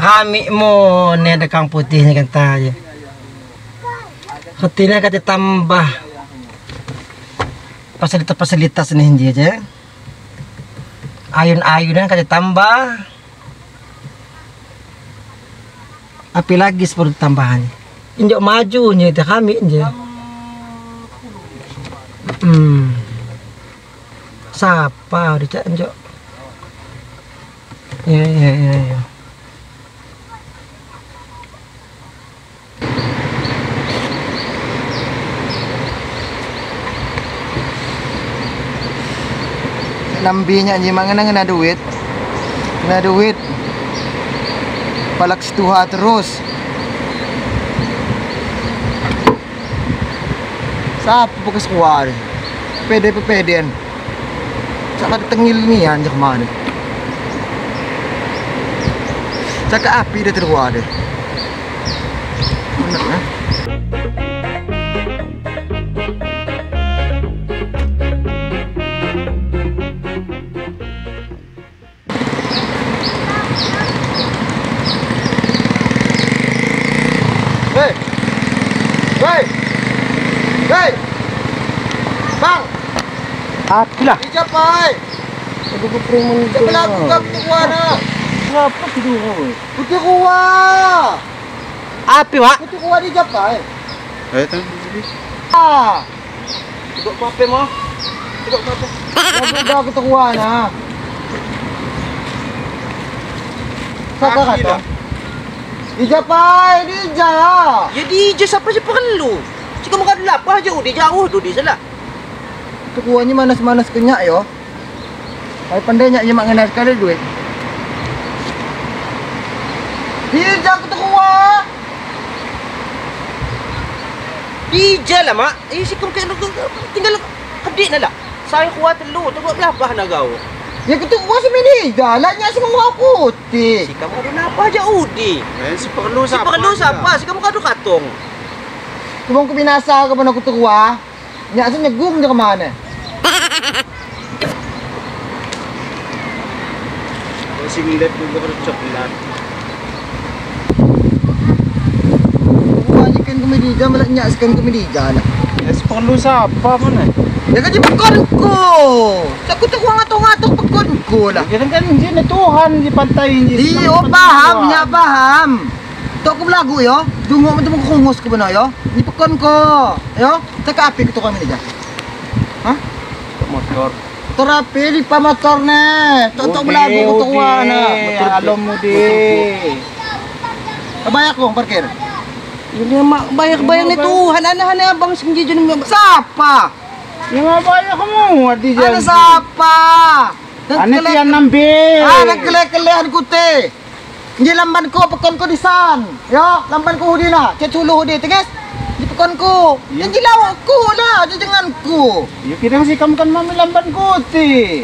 Kami mo ni ada kang putihnya kan tayo. Ketina kata tambah fasilitas nih hindi aja. Ayun-ayunan kata tambah. Api lagi seperti tambahan. Injok majunya itu kami aja. Siapa udah cak injok. Ya. Nambinya aja mangan ngena duit palak setuha terus siapa bukas kuar pede-pedean saka tengil nian jak mana saka api dah terkuar deh bener kan. Hei, bang, api lah. Ijab pai. Aku keprimun. Sebelah aku kau kuana. Apa tidur? Putih kuah. Api mak. Putih kuah ijab pai. Tang. Tidak apa mah. Tidak apa. Sudah kita kuana. Siapa kata? Ijab pai, ijab. Ya DJ siapa sih perlu? Jika muka lapar jauh di salah. Tukuannya manas-manas kenyak yo. Hai pandainya je mak ngenal sekali duit. Hijau ke tukua. DJ lah mak. Si kau tinggal kedik nak lah. Saya kuat telu, tu buat lapar nak kau. Ya ketua si mini jalannya si mau putih. Si kamu ada lapar jauh di. Si perlu siapa? Si perlu siapa? Si kamu kadu katung. Kung kubinasa ka ba na kutuwa? Nya sa nyagum na kamana. Singlet juga bercoklat. Kuha kan kumidija malak nya kan kumidija lah. Perlu siapa mana? Ya kan pekon ko. Sa kutuwa ngatong-ngatong pekon ko lah. Kira kan hindi na Tuhan di pantai hindi. Iyo paham nya paham. Tok ko lagu yo. Dungo mo tong kungos ko ba na yo? Ni pekon ko. Yo, taka api ko kami dija. Hah? Motor. Terapi di pamotor ne. Tok lagu ko tuwa na. Alam mo di. Kabayak ko parkir. Ini mak bayar ni Tuhan ana abang singgi jun Siapa? Yung mabaya ka mo, di dyan. Ano siapa? Ano tiyan ng bil? Nagkele-kelehan ko te. Hindi lamban ko, pekon ko di san. Yo, lamban ko hudi na. Ceculo hudi, tingis. Di pekon ko. Yang jilawak ko lah, jangan ko. Yung kirang si kamkan mami lamban ko, ti.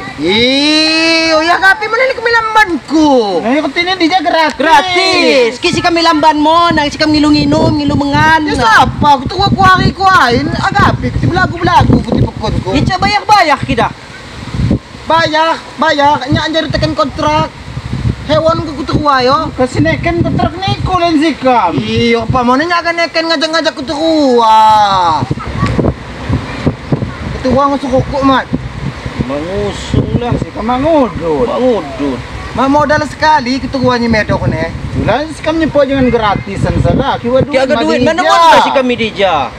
Ya kapi mana ni kami lamban ko. Ngayon ko tinin, di dyan gratis. Gratis. Kisi kami lamban mo, nang si kami ngilumengan. Ya siapa? Kutu ko kuari-kuain. Agapi, kuti belagu-belagu, kuti pekon ko. Ica bayak-bayak kita. Bayak. Nya anjir tekan kontrak. Hewan ko kutu kuayo. Kasi neken kontrak ni kulen si kam. Iyo, pa mo na niya ka neken ngajak-ngajak kutu kuwa. Ketua ngusuk ko mat. Mangusong lang si kamangudod. Mamodal sekali ketuanya medo ko ne. Wala si kam niyo po jangan gratisan sa laki. Kaya ka duit mana mana si kami dija.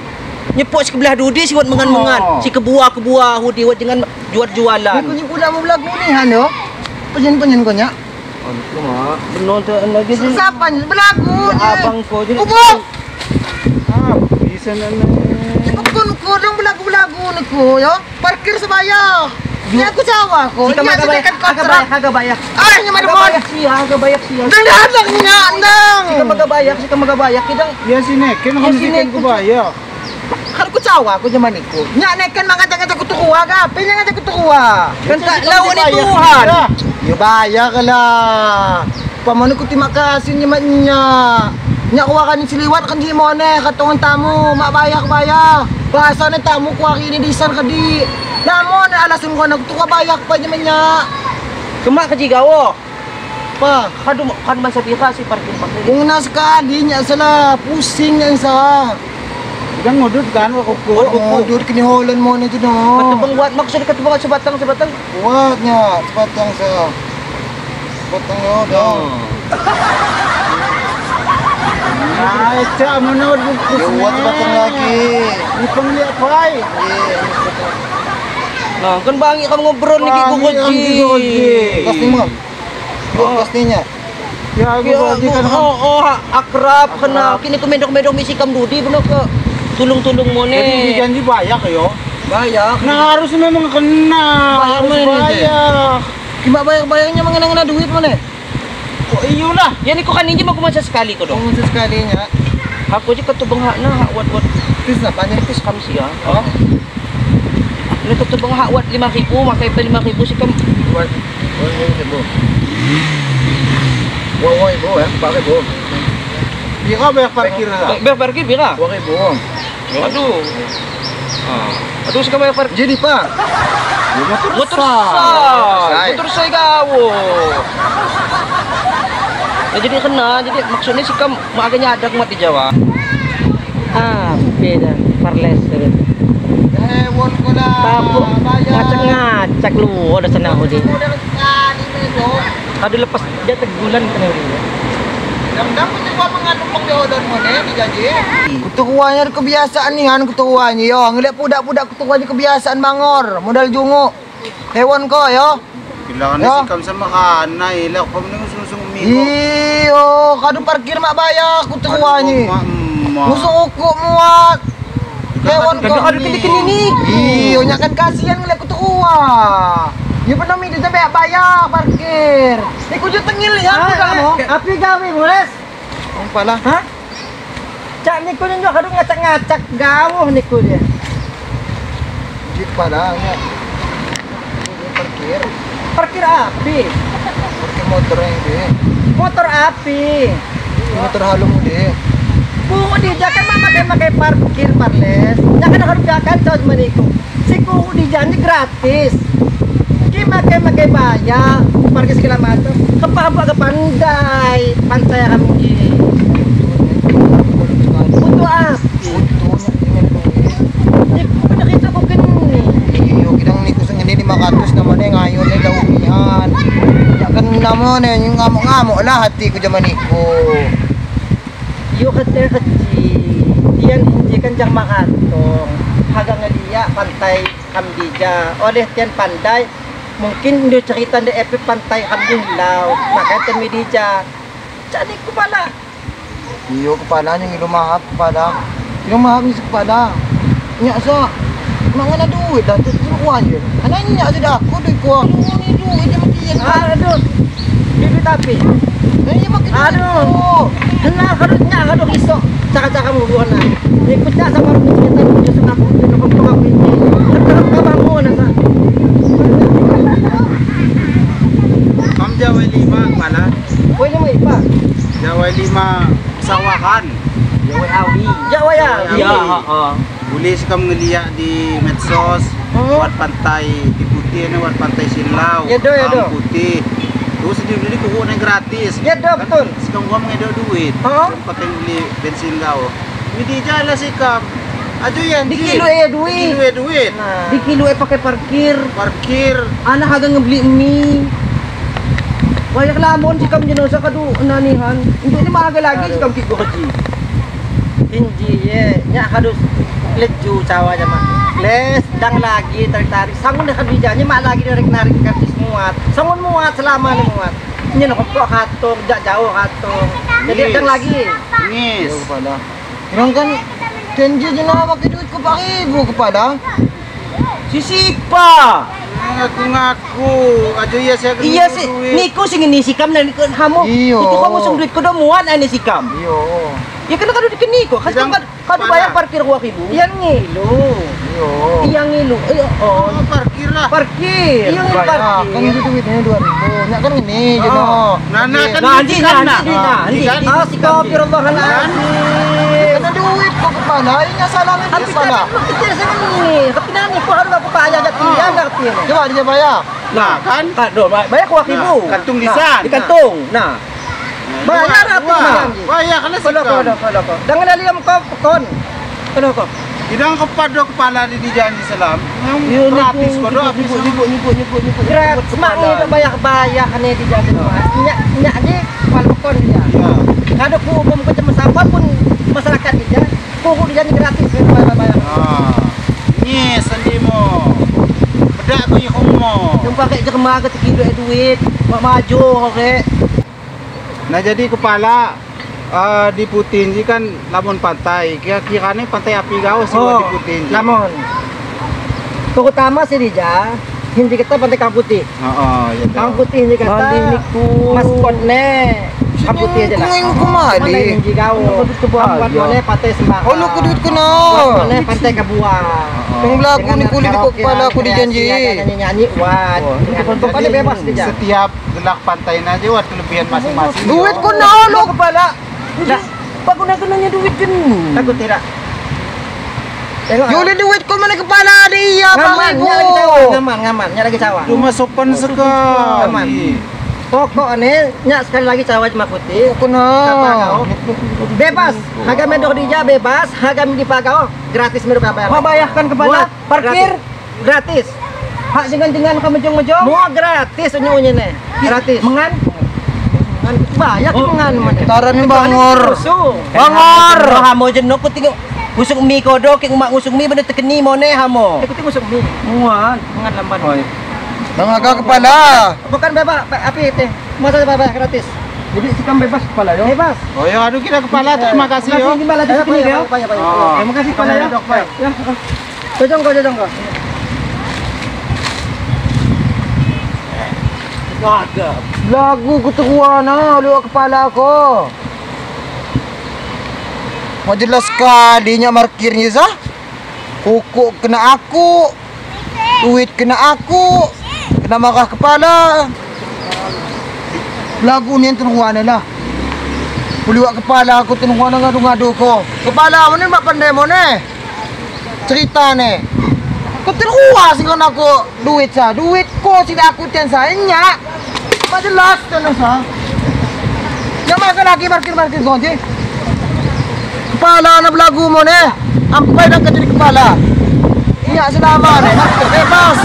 Nyepok si kebelah dudi si wat mengan-mengan. Si kebuah hudi wat jangan jual-jualan. Ni ko na mo belagu ni han yo. Penyen ko nya. Ano ma? Benonton lagi si siapa ni belagu ni. Abang ko jadi. Ubok. Bisa na. Ko dong belagu-belagu ni ko yo. Parkir sebaya. Ni aku sawa ko. Si kagak bayar. Ay, nya mademon. Agak bayar siya. Dang nya nang. Si kagak bayar kita. Ya si neken ko neken ko ba ya. Kalau ku cawa aku zaman iku. Nya nek kan mangajak-ajak ku tuwa ka, pinya ngajak ku tuwa. Kan tak lawan ni Tuhan. Ya bayar lah. Pamono ku terima kasih nyematnya. Nya ku akan siliwat kan di mone katongan tamu, mak bayar. Bahasane tamu ku hari ini disan kadi. Namun alasan ko nagtuwa bayak pa nyematnya. Kemak ke Jigawo. Pa, Kan masa pira si parkir-parkir. kung na sekali nya salah pusing nya sa. Kan ngudut kan aku Oh, dur kini holan mo na dyan oh. Patubang buat maksud katubang sebatang. Kuat nya, sepatang sa. Sepatang yo dong. Ay, siya mo na wag ko. Kuat sepatang lagi. Di pangliap ay. Nah, kan bangi kamu ngobrol nih Bangi, Goji. Ki Goji. Gas ni mo. Gas ni nya. Ya aku lagi kan. Akrab kena kini ku medok-medok misi kam Dudi bener ke tulung-tulung mo Jadi ne. janji banyak yo. Bayak. Nah harus memang kena. Bayar Harus mana ni, bayar. Kima bayar-bayarnya mangena duit mo na. Oh iyo lah. Yani ko kaninji mo kumasa sekali ko dong. Kung sa sekali nya. Ako di katubang hak na hak wat Tis na pa niya. tis kam siya. Oh. Ano katubang hak wat 5,000 makai pa 5,000 si kam. Woi, bo. Woi, bo ya, pakai bo. Bira bayar parkir lah. Ber parkir bira. Pakai bo. Aduh. Aduh si kam bayar parkir. Jadi pa. Motor Say. Motor saya gawo. Ya jadi kena, jadi maksudnya si kam makanya ada mati Jawa. Beda Parles. Hewon ko na. Tapo, ngacak-ngacak lu, ada senang ho di. Kado lepas dia tegulan kena dia. Damdam ko ba mga tumpang deodor mo ne di janji. Kutukuanya kebiasaan nih kan kutukuanya yo. Ngeliat budak-budak kutukuanya kebiasaan bangor, modal jungo. Hewan ko yo. Kailangan Yo. na si Kam sa makana. Ilaw ko nang susung umigo. Iyo, kado parkir mak bayar kutukuanya. Mama. Musuh uku muat. Hewan ko. Kado kini ni. Iyo, nya kan kasihan ngeliat kutukua. Yo pernah mi dia bayar parkir. Ni kuju tengil ya kamu. Api gawe mo les. Ang pala. Ha? Cak ni ko ninyo kado ngacak-ngacak gawo ni ko dia. Jeep pala nya. Parkir. Parkir api. Parkir motor yang dia. Motor api. Motor halong mo dia. Kuho di jakan makai parkir Parles. Jangan harus jakan cowok maniku. Si kuho di janji gratis. Ki makai bayar parkir segala macam. Kepapa ke pantai kami. Untuk api. Untungnya dengan duit. Ni pada kita ko kini. Iyo, kidang ni kusang hindi 500 naman ngayon ay laumihan. Ya kan naman yung ngamuk-ngamuk lah hati ko jaman iko. Yo kata Tian hindi kan jang makatong. Hagang ngalia pantai Kamdija. Oleh tian pandai mungkin dia cerita di EP pantai Kamdilaw. Maka tian Medija. Jadi ko pala. Iyo, kepala niya ilumahap kepala. Ilumahap niya sa kepala. Nya sa mga na duit lah tuturuan yun. Ano niya sa dako duit ko. Ano ni duit niya matiyan. Aduh. Bibit api. Ano niya makita Aduh. Kena harusnya kado iso. Caka-caka mo buwan na. Ikut sa baru cerita mo sa ngapu. Ngapu ini. Kabar mo na sa. Kam Jawa 5 pala. Pwede mo ipa. Jawa 5 sawahan. Jawa awi. Jawa ya. Iya, heeh. Boleh si Kam ngeliat di medsos. Buat pantai di putih ini, buat pantai Silau. Ya, do, ya, do. Am putih. Terus sendiri kuku naik gratis. Ya, do, betul. Sekarang gua mengedo duit. Oh. Pakai beli bensin kau. Ini jalan sih Kam. Aduh yan. Di kilo duit. Di kilo duit. Di kilo pakai parkir. Parkir. Anak hagang ngebeli mie. Banyak lamon si kam dino sa kadu nanihan. Hindi ni maaga lagi si kam kikoji. Hindi nya kadu leju cawa jaman. Les dang lagi tarik-tarik. Sangun na kadijanya mak lagi narik-narik kartis muat. Sangun muat selama ni muat. Nya no kok katong jak jauh katong. Jadi Yes. dang lagi. Nis. Iyo kepala. Irang kan tenji je na pakai duit ko pa ribu kepala. Sisipa. Ngaku-ngaku. Aduh ya saya kena Iya sih, duit. niku sing ini sikam na niku hamo. Iyo. Niku kamu sing duit ko do muat ani sikam. Iyo. Ya kan kado dikeni kok. Kasi Sidang kado pala. bayar parkir 2.000. Yang ngilo. Yo. Yang ngilo. Oh, parkir lah. Parkir. Yang Kan parkir. itu duitnya 2.000. Nya kan ini Jono. Nana kan Nanti kan Astagfirullahaladzim. Kan duit kok kepala. Ini salah kan Tapi salah. kan kecil saya ini. Tapi nani kok harus aku bayar enggak tinggal enggak kecil. Coba dia bayar. Nah, kan Kado bayar 2.000. Nah, kantung lisan. Di kantung. Nah. Bayar apa nanti? Bayar kan Kalau. Dengan liam kau kon. Kalau kau. Idang kepada kepala di janji salam. Gratis kau doa habis nyebut. Gratis mak ni tak bayar kan di jaga mas. Nyak ni kalau kon dia. Ya. Ada ku umum macam siapa pun masyarakat dia. Ku dia ni gratis bayar. Ah. Ni sendimo. Bedak tu yang homo. Yang pakai jerma ke duit, mak maju okey. Nah jadi kepala di Putinji kan lamun pantai. Kira-kira ni pantai api gaus di Putinji. Namun terutama sih dia hindi kita pantai Kamputih. Ya. Kamputih hindi kata maskotnya Kamputih aja lah. Kung kumali. Mana hindi kau? Kamput mana pantai Sembah. Oh lu duit ko na. Mana pantai Kabuang. Kung lagu ni kulit ko kepala aku dijanji. Nyanyi wat. Pokoknya bebas dia. Setiap gelak pantai aja buat kelebihan masing-masing. Duit ko na lu kepala. Pak guna-gunanya duit kan? Takut tidak. Tengok. Yuli duit ko mana kepala dia Ngaman, bang. nya lagi sawah. Ngaman, nya lagi sawah. Cuma sopan sekali. Pokok ni, nya sekali lagi sawah cuma putih. Ko na. Bebas, harga medok dia bebas, harga di pagau gratis medok bayar. Mabayarkan kepala parkir gratis. Hak dengan kemejong-mejong. Mau gratis unyu-unyu ni. Gratis. Mengan. Bayar mengan mana. Taran ni bangor. Bangor. Hamo jenuh ku tengok usuk mi kodo ke umak usuk mi benda tekeni mone hamo. Aku tengok usuk mi. Muan, mengan lamban. Nangaga kepala. Bukan bebas, api teh. Masa bayar gratis. Jadi sikam bebas kepala yo. Bebas. Oh ya, aduh kita kepala terima kasih yo. Terima kasih kepala ya. Ya. Jojong kau. Ada. Lagu ko tuwa na, lu kepala ko. Mau jelas sekali nya markirnya sah. Kuku kena aku. Duit kena aku. Kena marah kepala. Lagu ni tuwa na lah. Puliwak kepala aku tuwa na ngadu-ngadu ko. Kepala mo ni mak pandai mo ni. Cerita ni. Kau terluar sih kan aku duit sah. Duit ko sila aku tian sah. Nyak. Jelas tu nasa. Yang makan lagi parkir kau je. Kepala na belagu mo ni. Ampai dah kerja di kepala. Nyak selama ni. Bebas.